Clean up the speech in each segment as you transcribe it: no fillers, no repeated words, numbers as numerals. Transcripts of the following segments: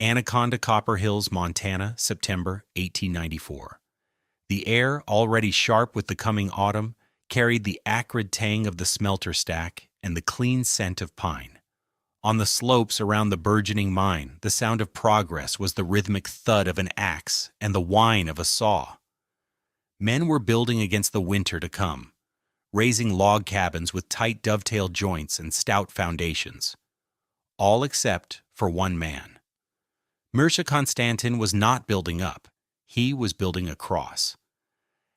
Anaconda Copper Hills, Montana, September 1894. The air, already sharp with the coming autumn, carried the acrid tang of the smelter stack and the clean scent of pine. On the slopes around the burgeoning mine, the sound of progress was the rhythmic thud of an axe and the whine of a saw. Men were building against the winter to come, raising log cabins with tight dovetail joints and stout foundations. All except for one man. Mircea Constantin was not building up. He was building across.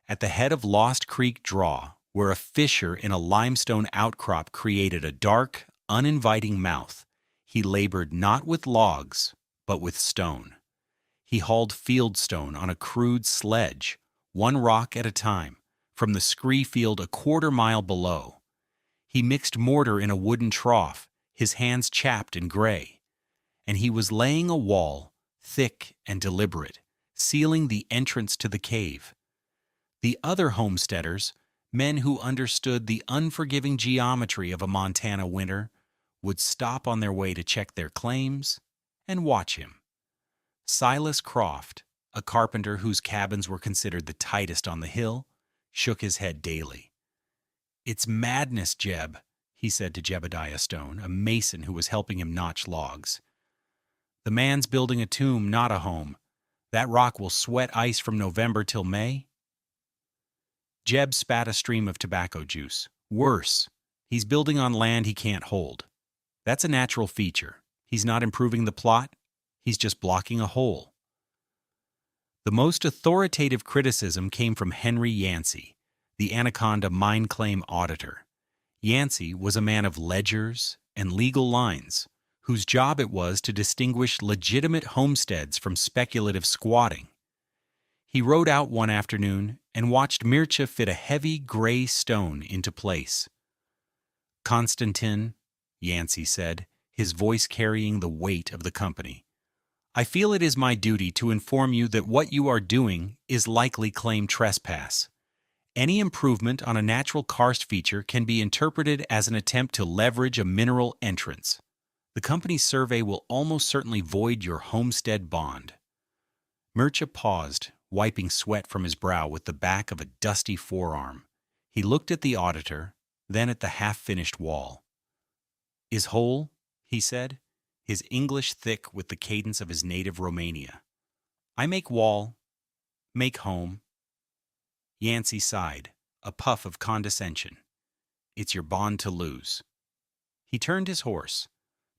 At the head of Lost Creek Draw, where a fissure in a limestone outcrop created a dark, uninviting mouth, he labored not with logs, but with stone. He hauled fieldstone on a crude sledge, one rock at a time, from the scree field a quarter-mile below. He mixed mortar in a wooden trough, his hands chapped and gray. And he was laying a wall, thick and deliberate, sealing the entrance to the cave. The other homesteaders, men who understood the unforgiving geometry of a Montana winter, would stop on their way to check their claims and watch him. Silas Croft, a carpenter whose cabins were considered the tightest on the hill, shook his head daily. "It's madness, Jeb," he said to Jebediah Stone, a mason who was helping him notch logs. "The man's building a tomb, not a home. That rock will sweat ice from November till May." Jeb spat a stream of tobacco juice. "Worse, he's building on land he can't hold. That's a natural feature. He's not improving the plot. He's just blocking a hole." The most authoritative criticism came from Henry Yancey, the Anaconda mine claim auditor. Yancey was a man of ledgers and legal lines, whose job it was to distinguish legitimate homesteads from speculative squatting. He rode out one afternoon and watched Mircea fit a heavy gray stone into place. "Constantin," Yancey said, his voice carrying the weight of the company, "I feel it is my duty to inform you that what you are doing is likely claim trespass. Any improvement on a natural karst feature can be interpreted as an attempt to leverage a mineral entrance. The company's survey will almost certainly void your homestead bond." Mircea paused, wiping sweat from his brow with the back of a dusty forearm. He looked at the auditor, then at the half-finished wall. "Is whole," he said, his English thick with the cadence of his native Romania. "I make wall, make home." Yancey sighed, a puff of condescension. "It's your bond to lose." He turned his horse.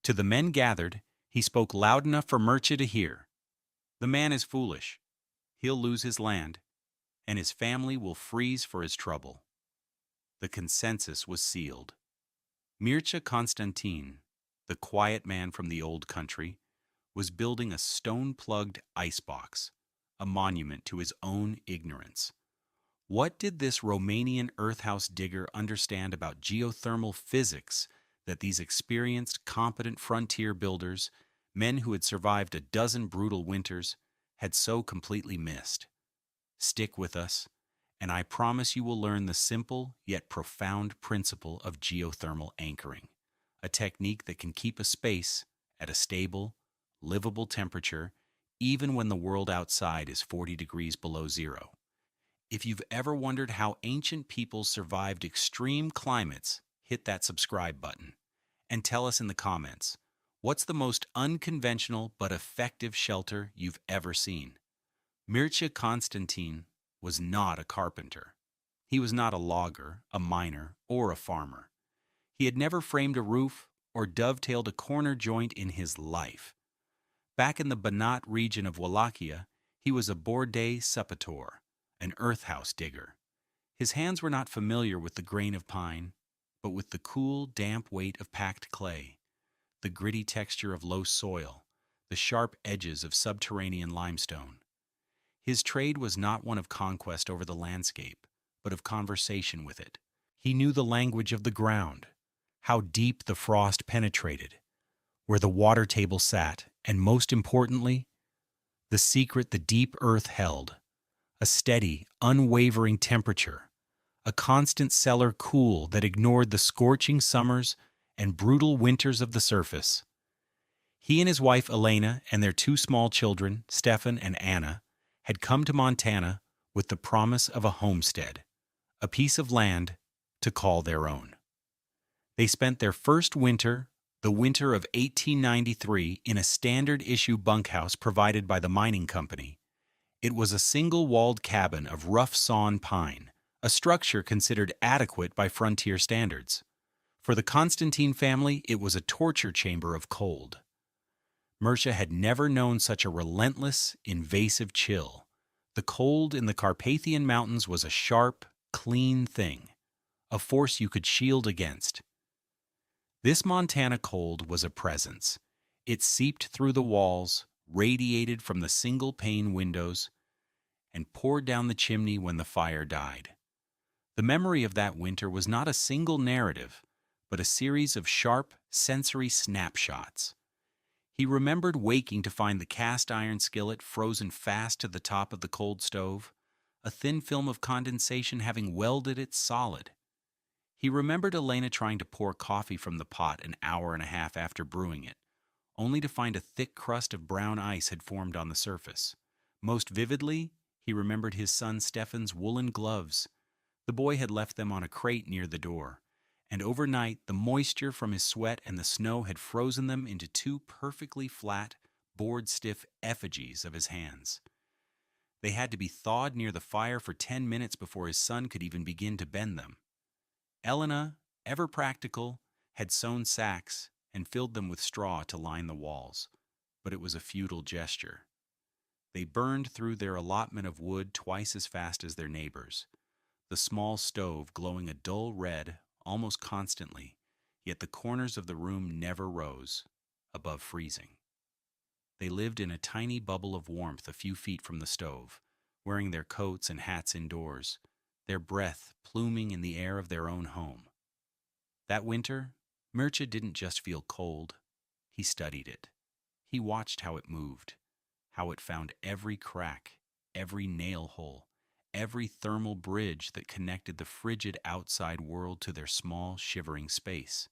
To the men gathered, he spoke loud enough for Mircea to hear. "The man is foolish. He'll lose his land, and his family will freeze for his trouble." The consensus was sealed. Mircea Constantin, the quiet man from the old country, was building a stone-plugged icebox, a monument to his own ignorance. What did this Romanian earthhouse digger understand about geothermal physics that these experienced, competent frontier builders, men who had survived a dozen brutal winters, had so completely missed? Stick with us, and I promise you will learn the simple yet profound principle of geothermal anchoring, a technique that can keep a space at a stable, livable temperature even when the world outside is 40 degrees below zero. If you've ever wondered how ancient peoples survived extreme climates, hit that subscribe button and tell us in the comments, what's the most unconventional but effective shelter you've ever seen? Mircea Constantin was not a carpenter. He was not a logger, a miner, or a farmer. He had never framed a roof or dovetailed a corner joint in his life. Back in the Banat region of Wallachia, he was a bordei supator, an earthhouse digger. His hands were not familiar with the grain of pine, but with the cool, damp weight of packed clay, the gritty texture of low soil, the sharp edges of subterranean limestone. His trade was not one of conquest over the landscape, but of conversation with it. He knew the language of the ground, how deep the frost penetrated, where the water table sat, and most importantly, the secret the deep earth held, a steady, unwavering temperature, a constant cellar cool that ignored the scorching summers and brutal winters of the surface. He and his wife Elena and their two small children, Stefan and Anna, had come to Montana with the promise of a homestead, a piece of land to call their own. They spent their first winter, the winter of 1893, in a standard-issue bunkhouse provided by the mining company. It was a single-walled cabin of rough-sawn pine, a structure considered adequate by frontier standards. For the Constantin family, it was a torture chamber of cold. Mircea had never known such a relentless, invasive chill. The cold in the Carpathian Mountains was a sharp, clean thing, a force you could shield against. This Montana cold was a presence. It seeped through the walls, radiated from the single-pane windows, and poured down the chimney when the fire died. The memory of that winter was not a single narrative, but a series of sharp, sensory snapshots. He remembered waking to find the cast-iron skillet frozen fast to the top of the cold stove, a thin film of condensation having welded it solid. He remembered Elena trying to pour coffee from the pot an hour and a half after brewing it, only to find a thick crust of brown ice had formed on the surface. Most vividly, he remembered his son Stefan's woolen gloves. The boy had left them on a crate near the door, and overnight the moisture from his sweat and the snow had frozen them into two perfectly flat, board-stiff effigies of his hands. They had to be thawed near the fire for 10 minutes before his son could even begin to bend them. Elena, ever practical, had sewn sacks and filled them with straw to line the walls, but it was a futile gesture. They burned through their allotment of wood twice as fast as their neighbors, the small stove glowing a dull red almost constantly, yet the corners of the room never rose above freezing. They lived in a tiny bubble of warmth a few feet from the stove, wearing their coats and hats indoors, their breath pluming in the air of their own home. That winter, Mircea didn't just feel cold, he studied it. He watched how it moved, how it found every crack, every nail hole, every thermal bridge that connected the frigid outside world to their small, shivering space.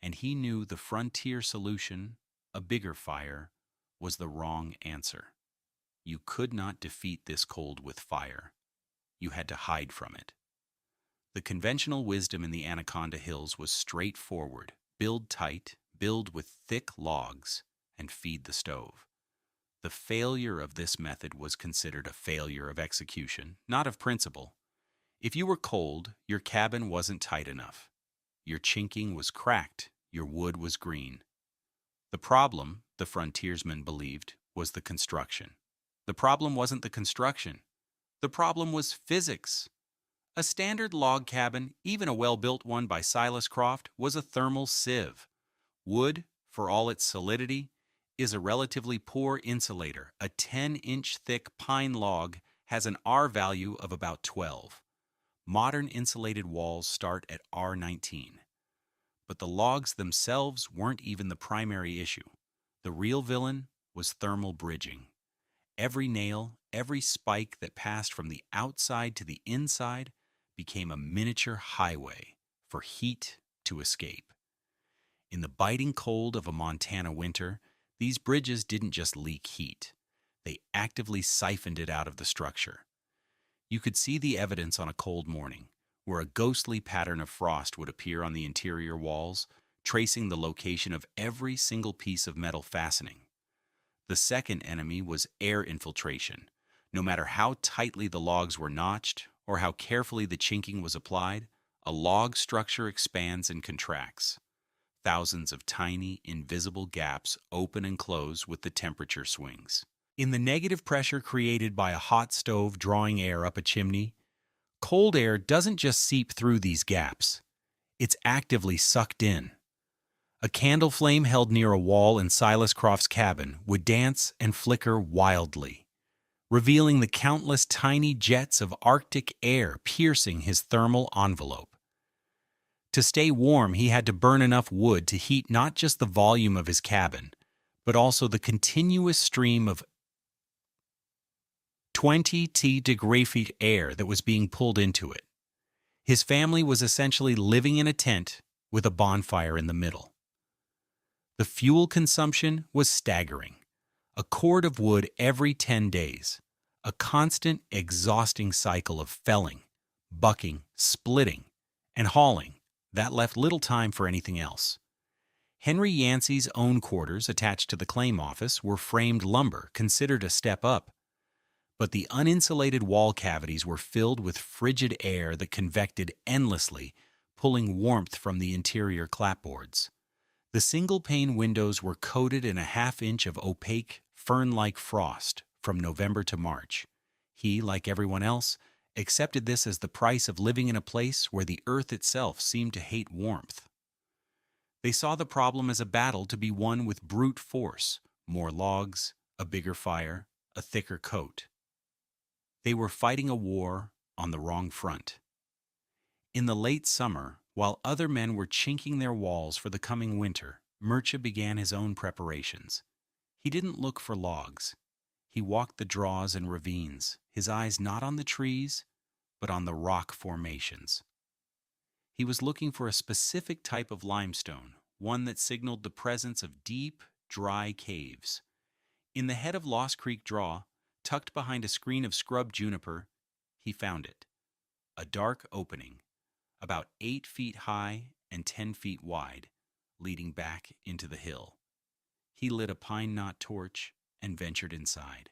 And he knew the frontier solution, a bigger fire, was the wrong answer. You could not defeat this cold with fire. You had to hide from it. The conventional wisdom in the Anaconda Hills was straightforward: build tight, build with thick logs, and feed the stove. The failure of this method was considered a failure of execution, not of principle. If you were cold, your cabin wasn't tight enough. Your chinking was cracked, your wood was green. The problem, the frontiersmen believed, was the construction. The problem wasn't the construction. The problem was physics. A standard log cabin, even a well-built one by Silas Croft, was a thermal sieve. Wood, for all its solidity, is a relatively poor insulator. A 10-inch thick pine log has an R value of about 12. Modern insulated walls start at R19. But the logs themselves weren't even the primary issue. The real villain was thermal bridging. Every nail, every spike that passed from the outside to the inside became a miniature highway for heat to escape. In the biting cold of a Montana winter, these bridges didn't just leak heat. They actively siphoned it out of the structure. You could see the evidence on a cold morning, where a ghostly pattern of frost would appear on the interior walls, tracing the location of every single piece of metal fastening. The second enemy was air infiltration. No matter how tightly the logs were notched or how carefully the chinking was applied, a log structure expands and contracts. Thousands of tiny, invisible gaps open and close with the temperature swings. In the negative pressure created by a hot stove drawing air up a chimney, cold air doesn't just seep through these gaps. It's actively sucked in. A candle flame held near a wall in Silas Croft's cabin would dance and flicker wildly, revealing the countless tiny jets of Arctic air piercing his thermal envelope. To stay warm, he had to burn enough wood to heat not just the volume of his cabin, but also the continuous stream of 20 degree feet air that was being pulled into it. His family was essentially living in a tent with a bonfire in the middle. The fuel consumption was staggering. A cord of wood every 10 days. A constant, exhausting cycle of felling, bucking, splitting, and hauling that left little time for anything else. Henry Yancey's own quarters attached to the claim office were framed lumber, considered a step up, but the uninsulated wall cavities were filled with frigid air that convected endlessly, pulling warmth from the interior clapboards. The single-pane windows were coated in a half-inch of opaque, fern-like frost from November to March. He, like everyone else, accepted this as the price of living in a place where the earth itself seemed to hate warmth. They saw the problem as a battle to be won with brute force, more logs, a bigger fire, a thicker coat. They were fighting a war on the wrong front. In the late summer, while other men were chinking their walls for the coming winter, Mircea began his own preparations. He didn't look for logs. He walked the draws and ravines, his eyes not on the trees, but on the rock formations. He was looking for a specific type of limestone, one that signaled the presence of deep, dry caves. In the head of Lost Creek Draw, tucked behind a screen of scrub juniper, he found it. A dark opening, about 8 feet high and 10 feet wide, leading back into the hill. He lit a pine knot torch and ventured inside.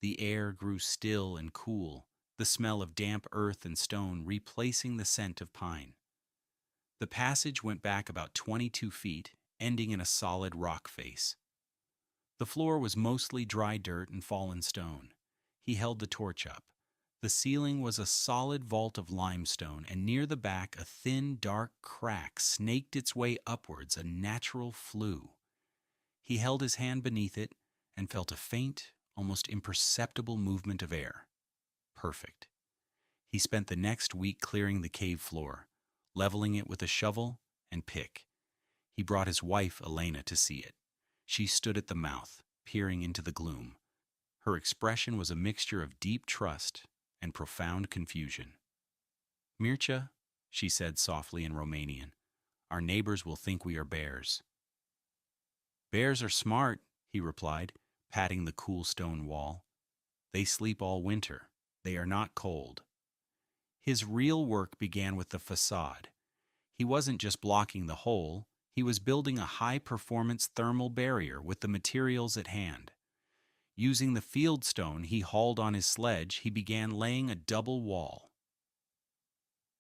The air grew still and cool, the smell of damp earth and stone replacing the scent of pine. The passage went back about 22 feet, ending in a solid rock face. The floor was mostly dry dirt and fallen stone. He held the torch up. The ceiling was a solid vault of limestone, and near the back a thin, dark crack snaked its way upwards, a natural flue. He held his hand beneath it and felt a faint, almost imperceptible movement of air. Perfect. He spent the next week clearing the cave floor, leveling it with a shovel and pick. He brought his wife, Elena, to see it. She stood at the mouth, peering into the gloom. Her expression was a mixture of deep trust and profound confusion. "Mircea," she said softly in Romanian, "our neighbors will think we are bears." "Bears are smart," he replied, patting the cool stone wall. "They sleep all winter. They are not cold." His real work began with the facade. He wasn't just blocking the hole, he was building a high-performance thermal barrier with the materials at hand. Using the field stone he hauled on his sledge, he began laying a double wall.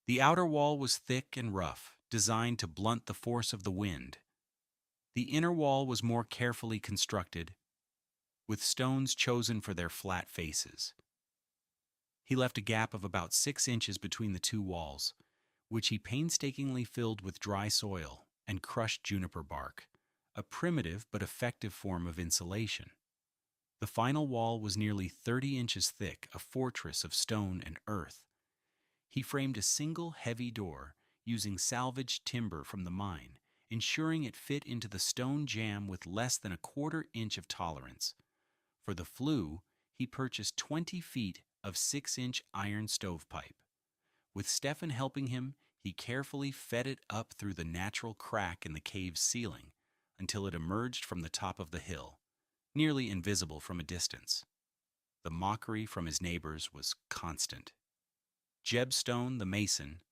The outer wall was thick and rough, designed to blunt the force of the wind. The inner wall was more carefully constructed, with stones chosen for their flat faces. He left a gap of about 6 inches between the two walls, which he painstakingly filled with dry soil and crushed juniper bark, a primitive but effective form of insulation. The final wall was nearly 30 inches thick, a fortress of stone and earth. He framed a single heavy door using salvaged timber from the mine, ensuring it fit into the stone jamb with less than a 1/4 inch of tolerance. For the flue, he purchased 20 feet of 6-inch iron stovepipe. With Stefan helping him, he carefully fed it up through the natural crack in the cave's ceiling until it emerged from the top of the hill, nearly invisible from a distance. The mockery from his neighbors was constant. Jeb Stone, the mason,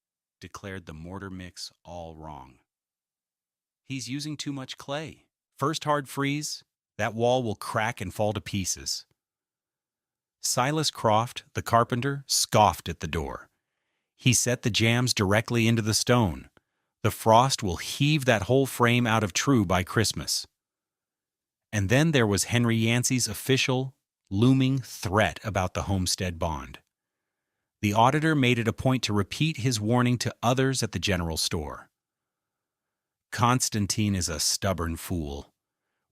declared the mortar mix all wrong. "He's using too much clay. First hard freeze, that wall will crack and fall to pieces." Silas Croft, the carpenter, scoffed at the door. "He set the jambs directly into the stone. The frost will heave that whole frame out of true by Christmas." And then there was Henry Yancey's official, looming threat about the Homestead bond. The auditor made it a point to repeat his warning to others at the general store. "Constantin is a stubborn fool.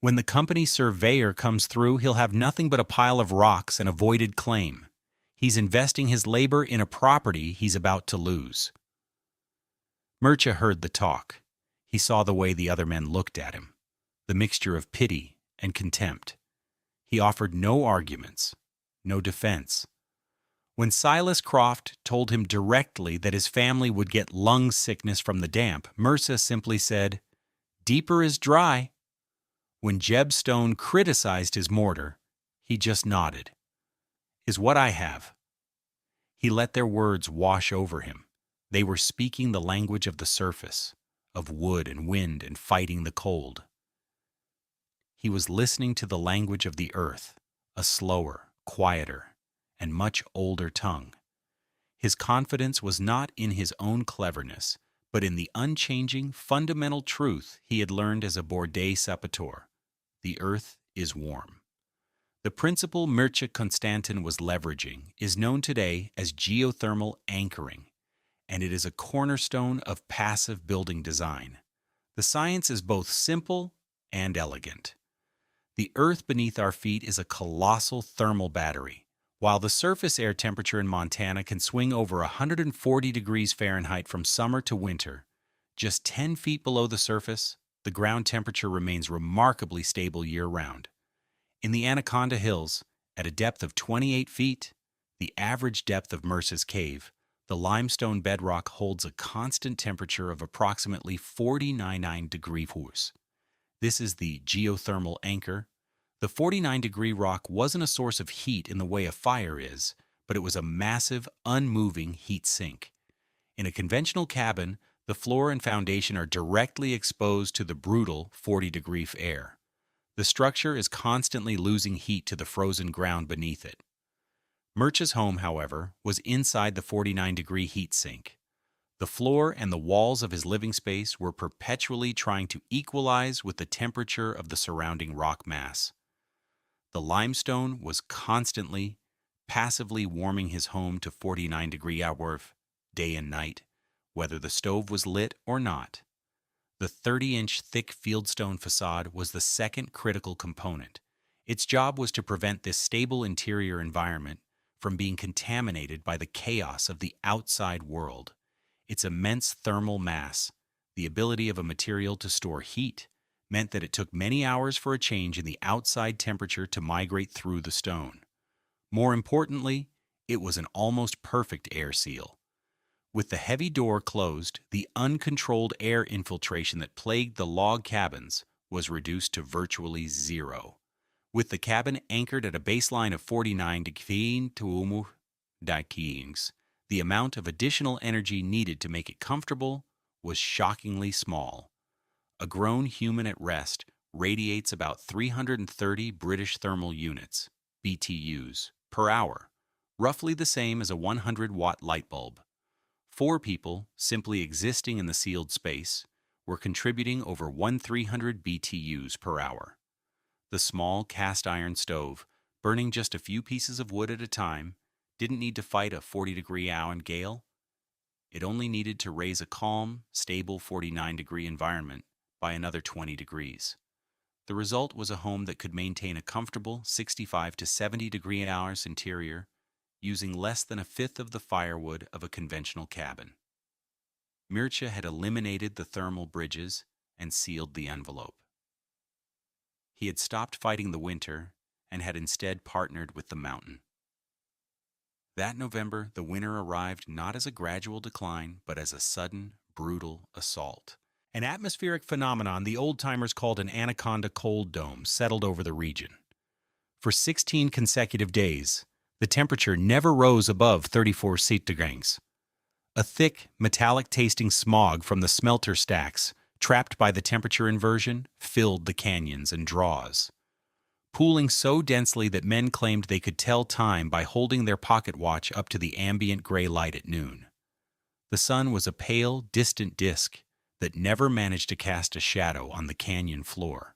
When the company surveyor comes through, he'll have nothing but a pile of rocks and a voided claim. He's investing his labor in a property he's about to lose." Mircea heard the talk. He saw the way the other men looked at him, the mixture of pity and contempt. He offered no arguments, no defense. When Silas Croft told him directly that his family would get lung sickness from the damp, Mircea simply said, "Deeper is dry." When Jeb Stone criticized his mortar, he just nodded. "Is what I have." He let their words wash over him. They were speaking the language of the surface, of wood and wind and fighting the cold. He was listening to the language of the earth, a slower, quieter, and much older tongue. His confidence was not in his own cleverness, but in the unchanging, fundamental truth he had learned as a Bordeaux saboteur. The earth is warm. The principle Mircea Constantin was leveraging is known today as geothermal anchoring, and it is a cornerstone of passive building design. The science is both simple and elegant. The earth beneath our feet is a colossal thermal battery. While the surface air temperature in Montana can swing over 140 degrees Fahrenheit from summer to winter, just 10 feet below the surface, the ground temperature remains remarkably stable year-round. In the Anaconda Hills, at a depth of 28 feet, the average depth of Mircea's cave, the limestone bedrock holds a constant temperature of approximately 49 degrees Celsius. This is the geothermal anchor. The 49-degree rock wasn't a source of heat in the way a fire is, but it was a massive, unmoving heat sink. In a conventional cabin, the floor and foundation are directly exposed to the brutal 40-degree air. The structure is constantly losing heat to the frozen ground beneath it. Mircea's home, however, was inside the 49-degree heat sink. The floor and the walls of his living space were perpetually trying to equalize with the temperature of the surrounding rock mass. The limestone was constantly, passively warming his home to 49-degree hour day and night, whether the stove was lit or not. The 30-inch thick fieldstone facade was the second critical component. Its job was to prevent this stable interior environment from being contaminated by the chaos of the outside world. Its immense thermal mass, the ability of a material to store heat, meant that it took many hours for a change in the outside temperature to migrate through the stone. More importantly, it was an almost perfect air seal. With the heavy door closed, the uncontrolled air infiltration that plagued the log cabins was reduced to virtually zero. With the cabin anchored at a baseline of 49 degrees Celsius, the amount of additional energy needed to make it comfortable was shockingly small. A grown human at rest radiates about 330 British thermal units, BTUs, per hour, roughly the same as a 100-watt light bulb. 4 people, simply existing in the sealed space, were contributing over 1,300 BTUs per hour. The small cast-iron stove, burning just a few pieces of wood at a time, didn't need to fight a 40-degree hour gale. It only needed to raise a calm, stable 49-degree environment by another 20 degrees. The result was a home that could maintain a comfortable 65 to 70 degree hours interior, using less than a fifth of the firewood of a conventional cabin. Mircea had eliminated the thermal bridges and sealed the envelope. He had stopped fighting the winter and had instead partnered with the mountain. That November, the winter arrived not as a gradual decline, but as a sudden, brutal assault. An atmospheric phenomenon the old-timers called an anaconda cold dome settled over the region. For 16 consecutive days, the temperature never rose above 34 degrees. A thick, metallic-tasting smog from the smelter stacks, trapped by the temperature inversion, filled the canyons and draws, pooling so densely that men claimed they could tell time by holding their pocket watch up to the ambient gray light at noon. The sun was a pale, distant disk that never managed to cast a shadow on the canyon floor.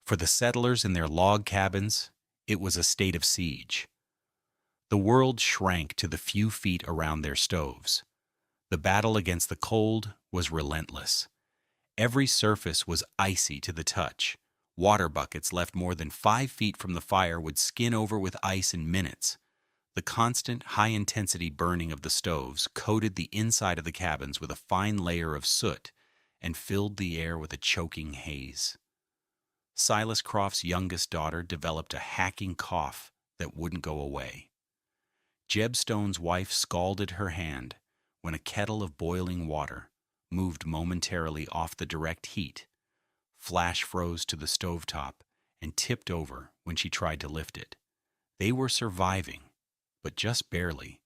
For the settlers in their log cabins, it was a state of siege. The world shrank to the few feet around their stoves. The battle against the cold was relentless. Every surface was icy to the touch. Water buckets left more than 5 feet from the fire would skin over with ice in minutes. The constant, high-intensity burning of the stoves coated the inside of the cabins with a fine layer of soot and filled the air with a choking haze. Silas Croft's youngest daughter developed a hacking cough that wouldn't go away. Jeb Stone's wife scalded her hand when a kettle of boiling water moved momentarily off the direct heat, flash froze to the stovetop and tipped over when she tried to lift it. They were surviving, but just barely,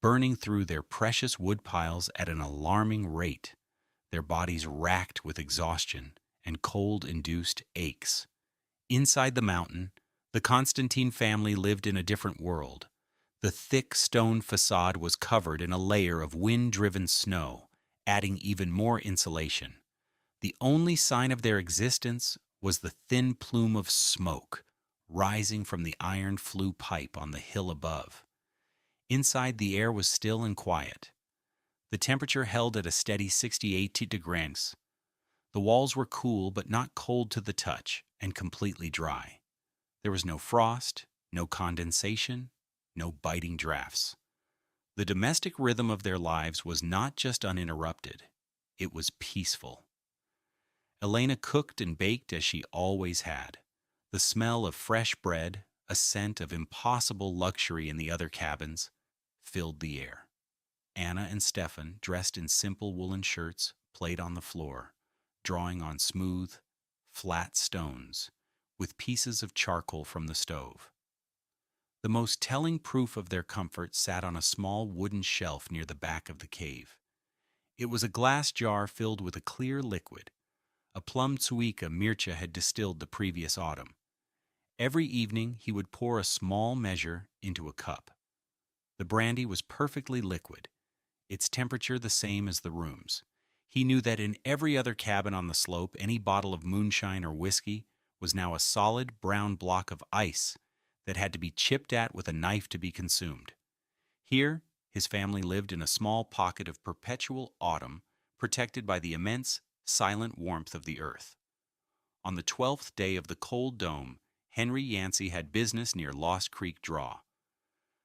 burning through their precious wood piles at an alarming rate, their bodies racked with exhaustion and cold-induced aches. Inside the mountain, the Constantin family lived in a different world. The thick stone facade was covered in a layer of wind-driven snow, adding even more insulation. The only sign of their existence was the thin plume of smoke rising from the iron flue pipe on the hill above. Inside, the air was still and quiet. The temperature held at a steady 68 degrees. The walls were cool but not cold to the touch and completely dry. There was no frost, no condensation, no biting drafts. The domestic rhythm of their lives was not just uninterrupted, it was peaceful. Elena cooked and baked as she always had. The smell of fresh bread, a scent of impossible luxury in the other cabins, filled the air. Anna and Stefan, dressed in simple woolen shirts, played on the floor, drawing on smooth, flat stones with pieces of charcoal from the stove. The most telling proof of their comfort sat on a small wooden shelf near the back of the cave. It was a glass jar filled with a clear liquid, a plum suica Mircea had distilled the previous autumn. Every evening he would pour a small measure into a cup. The brandy was perfectly liquid, its temperature the same as the room's. He knew that in every other cabin on the slope, any bottle of moonshine or whiskey was now a solid brown block of ice that had to be chipped at with a knife to be consumed. Here, his family lived in a small pocket of perpetual autumn, protected by the immense, silent warmth of the earth. On the 12th day of the cold dome, Henry Yancey had business near Lost Creek Draw.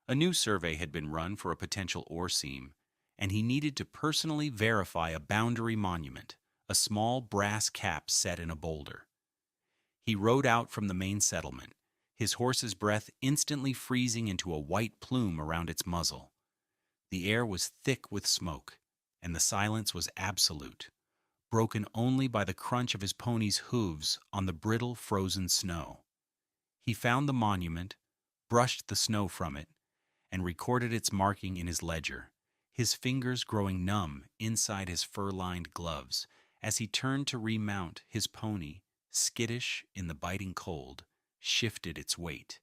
A new survey had been run for a potential ore seam, and he needed to personally verify a boundary monument, a small brass cap set in a boulder. He rode out from the main settlement, his horse's breath instantly freezing into a white plume around its muzzle. The air was thick with smoke, and the silence was absolute, broken only by the crunch of his pony's hooves on the brittle, frozen snow. He found the monument, brushed the snow from it, and recorded its marking in his ledger, his fingers growing numb inside his fur-lined gloves as he turned to remount his pony, skittish in the biting cold, shifted its weight.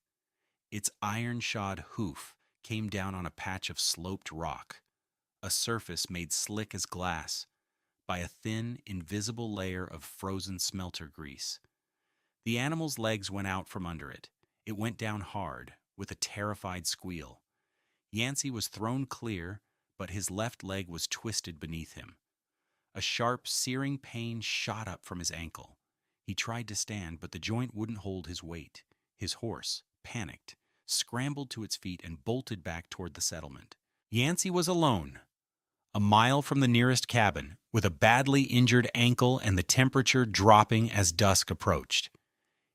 Its iron-shod hoof came down on a patch of sloped rock, a surface made slick as glass by a thin, invisible layer of frozen smelter grease. The animal's legs went out from under it. It went down hard, with a terrified squeal. Yancey was thrown clear, but his left leg was twisted beneath him. A sharp, searing pain shot up from his ankle. He tried to stand, but the joint wouldn't hold his weight. His horse, panicked, scrambled to its feet and bolted back toward the settlement. Yancey was alone, a mile from the nearest cabin, with a badly injured ankle and the temperature dropping as dusk approached.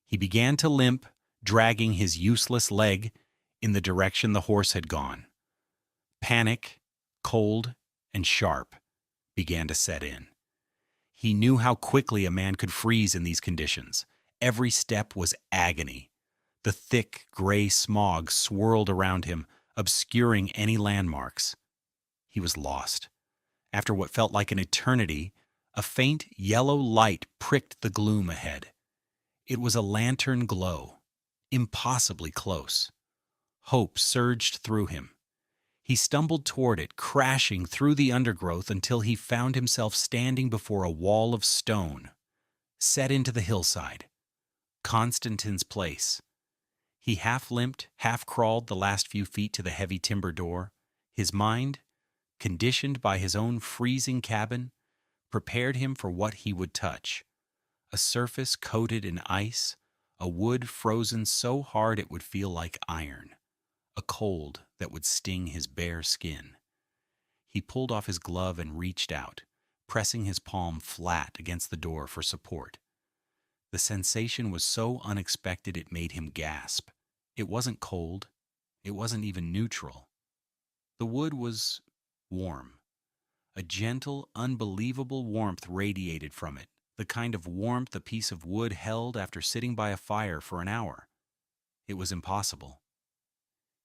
He began to limp, dragging his useless leg in the direction the horse had gone. Panic, cold, and sharp, began to set in. He knew how quickly a man could freeze in these conditions. Every step was agony. The thick, gray smog swirled around him, obscuring any landmarks. He was lost. After what felt like an eternity, a faint yellow light pricked the gloom ahead. It was a lantern glow, impossibly close. Hope surged through him. He stumbled toward it, crashing through the undergrowth until he found himself standing before a wall of stone, set into the hillside. Constantin's place. He half-limped, half-crawled the last few feet to the heavy timber door. His mind, conditioned by his own freezing cabin, prepared him for what he would touch. A surface coated in ice, a wood frozen so hard it would feel like iron, a cold that would sting his bare skin. He pulled off his glove and reached out, pressing his palm flat against the door for support. The sensation was so unexpected it made him gasp. It wasn't cold. It wasn't even neutral. The wood was warm. A gentle, unbelievable warmth radiated from it, the kind of warmth a piece of wood held after sitting by a fire for an hour. It was impossible.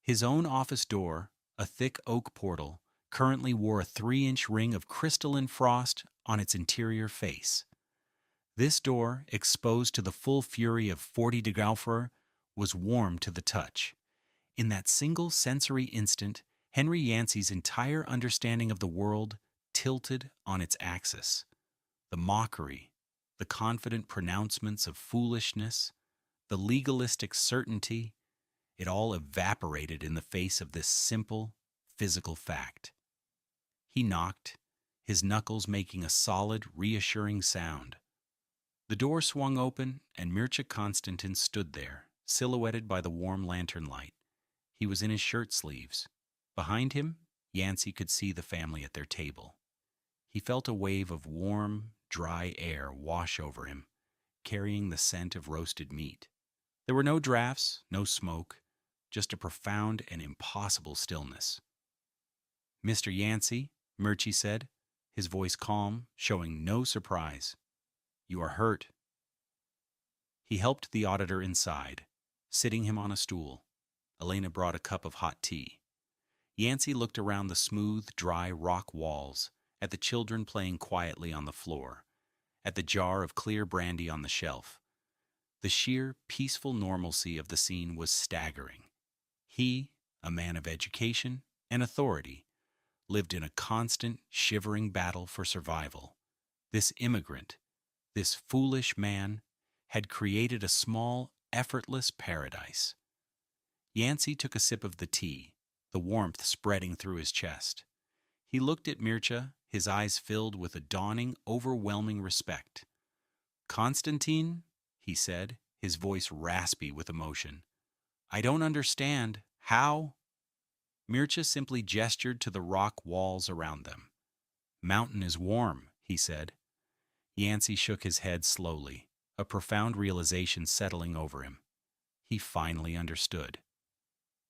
His own office door, a thick oak portal, currently wore a 3-inch ring of crystalline frost on its interior face. This door, exposed to the full fury of 40°, was warm to the touch. In that single sensory instant, Henry Yancey's entire understanding of the world tilted on its axis. The mockery, the confident pronouncements of foolishness, the legalistic certainty, it all evaporated in the face of this simple, physical fact. He knocked, his knuckles making a solid, reassuring sound. The door swung open, and Mircea Constantin stood there, silhouetted by the warm lantern light. He was in his shirt sleeves. Behind him, Yancey could see the family at their table. He felt a wave of warm, dry air wash over him, carrying the scent of roasted meat. There were no drafts, no smoke, just a profound and impossible stillness. "Mr. Yancey," Mircea said, his voice calm, showing no surprise. "You are hurt." He helped the auditor inside, sitting him on a stool. Elena brought a cup of hot tea. Yancey looked around the smooth, dry rock walls, at the children playing quietly on the floor, at the jar of clear brandy on the shelf. The sheer, peaceful normalcy of the scene was staggering. He, a man of education and authority, lived in a constant, shivering battle for survival. This immigrant, this foolish man, had created a small, effortless paradise. Yancey took a sip of the tea, the warmth spreading through his chest. He looked at Mircea, his eyes filled with a dawning, overwhelming respect. "Constantine," he said, his voice raspy with emotion, "I don't understand. How?" Mircea simply gestured to the rock walls around them. "Mountain is warm," he said. Yancey shook his head slowly, a profound realization settling over him. He finally understood.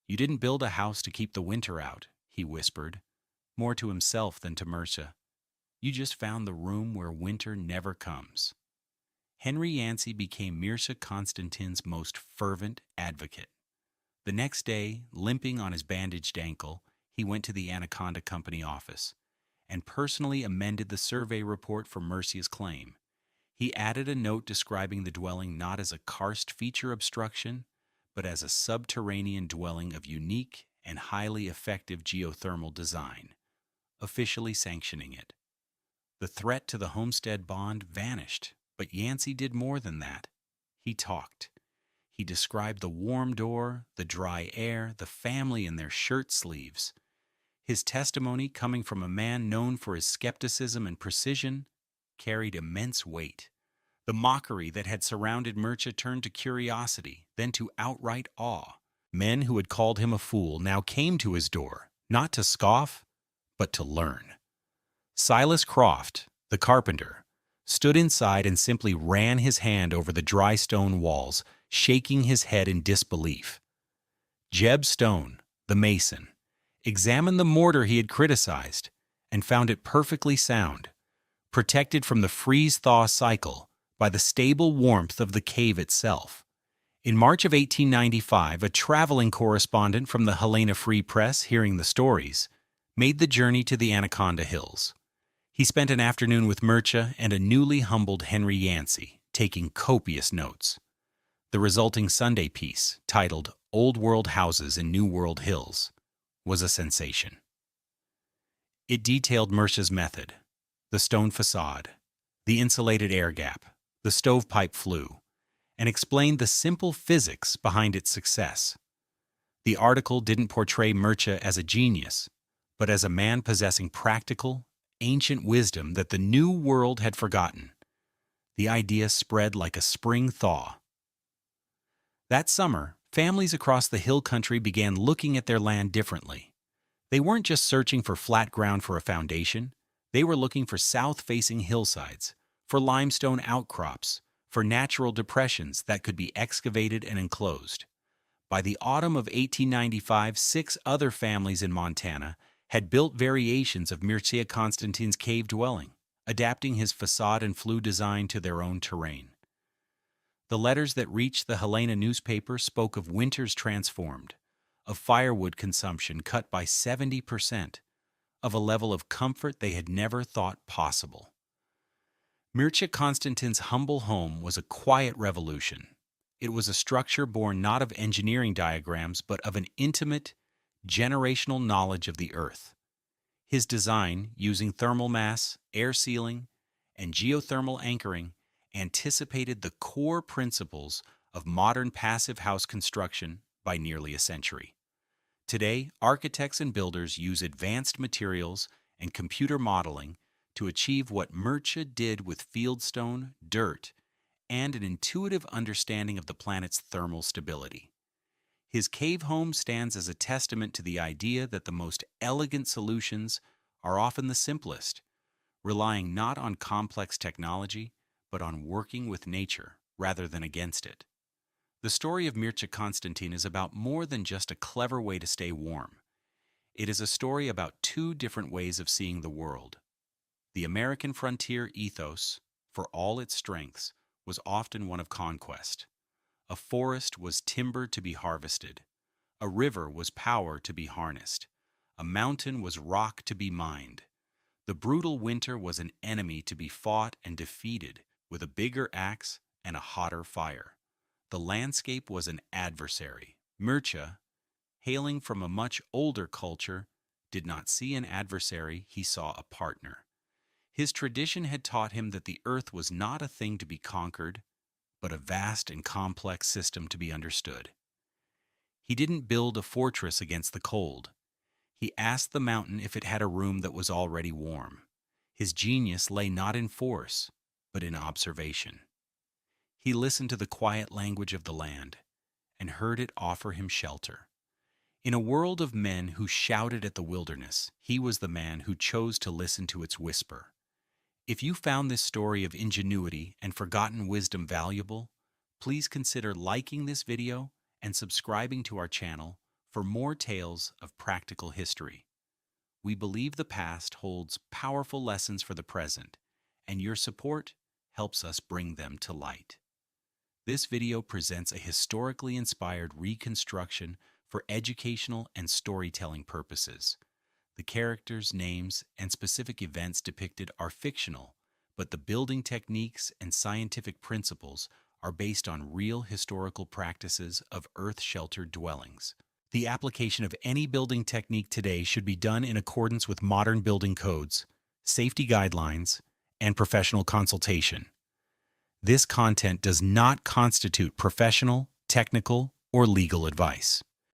"You didn't build a house to keep the winter out," he whispered, more to himself than to Mircea. "You just found the room where winter never comes." Henry Yancey became Mircea Constantin's most fervent advocate. The next day, limping on his bandaged ankle, he went to the Anaconda Company office and personally amended the survey report for Mircea's claim. He added a note describing the dwelling not as a karst feature obstruction, but as a subterranean dwelling of unique and highly effective geothermal design, officially sanctioning it. The threat to the Homestead bond vanished, but Yancey did more than that. He talked. He described the warm door, the dry air, the family in their shirt sleeves. His testimony, coming from a man known for his skepticism and precision, carried immense weight. The mockery that had surrounded Mircea turned to curiosity, then to outright awe. Men who had called him a fool now came to his door, not to scoff, but to learn. Silas Croft, the carpenter, stood inside and simply ran his hand over the dry stone walls, shaking his head in disbelief. Jeb Stone, the mason, examined the mortar he had criticized and found it perfectly sound, protected from the freeze-thaw cycle by the stable warmth of the cave itself. In March of 1895, a traveling correspondent from the Helena Free Press, hearing the stories, made the journey to the Anaconda Hills. He spent an afternoon with Mircea and a newly humbled Henry Yancey, taking copious notes. The resulting Sunday piece, titled "Old World Houses in New World Hills," was a sensation. It detailed Mircea's method, the stone facade, the insulated air gap, the stovepipe flue, and explained the simple physics behind its success. The article didn't portray Mircea as a genius, but as a man possessing practical, ancient wisdom that the New World had forgotten. The idea spread like a spring thaw. That summer, families across the hill country began looking at their land differently. They weren't just searching for flat ground for a foundation. They were looking for south-facing hillsides, for limestone outcrops, for natural depressions that could be excavated and enclosed. By the autumn of 1895, 6 other families in Montana had built variations of Mircea Constantin's cave dwelling, adapting his facade and flue design to their own terrain. The letters that reached the Helena newspaper spoke of winters transformed, of firewood consumption cut by 70%, of a level of comfort they had never thought possible. Mircea Constantin's humble home was a quiet revolution. It was a structure born not of engineering diagrams but of an intimate, generational knowledge of the earth. His design, using thermal mass, air sealing, and geothermal anchoring, anticipated the core principles of modern passive house construction by nearly a century. Today, architects and builders use advanced materials and computer modeling to achieve what Mircea did with fieldstone, dirt, and an intuitive understanding of the planet's thermal stability. His cave home stands as a testament to the idea that the most elegant solutions are often the simplest, relying not on complex technology, but on working with nature rather than against it. The story of Mircea Constantin is about more than just a clever way to stay warm. It is a story about two different ways of seeing the world. The American frontier ethos, for all its strengths, was often one of conquest. A forest was timber to be harvested. A river was power to be harnessed. A mountain was rock to be mined. The brutal winter was an enemy to be fought and defeated with a bigger axe and a hotter fire. The landscape was an adversary. Mircea, hailing from a much older culture, did not see an adversary, he saw a partner. His tradition had taught him that the earth was not a thing to be conquered, but a vast and complex system to be understood. He didn't build a fortress against the cold. He asked the mountain if it had a room that was already warm. His genius lay not in force, but in observation. He listened to the quiet language of the land and heard it offer him shelter. In a world of men who shouted at the wilderness, he was the man who chose to listen to its whisper. If you found this story of ingenuity and forgotten wisdom valuable, please consider liking this video and subscribing to our channel for more tales of practical history. We believe the past holds powerful lessons for the present, and your support helps us bring them to light. This video presents a historically inspired reconstruction for educational and storytelling purposes. The characters, names, and specific events depicted are fictional, but the building techniques and scientific principles are based on real historical practices of earth-sheltered dwellings. The application of any building technique today should be done in accordance with modern building codes, safety guidelines, and professional consultation. This content does not constitute professional, technical, or legal advice.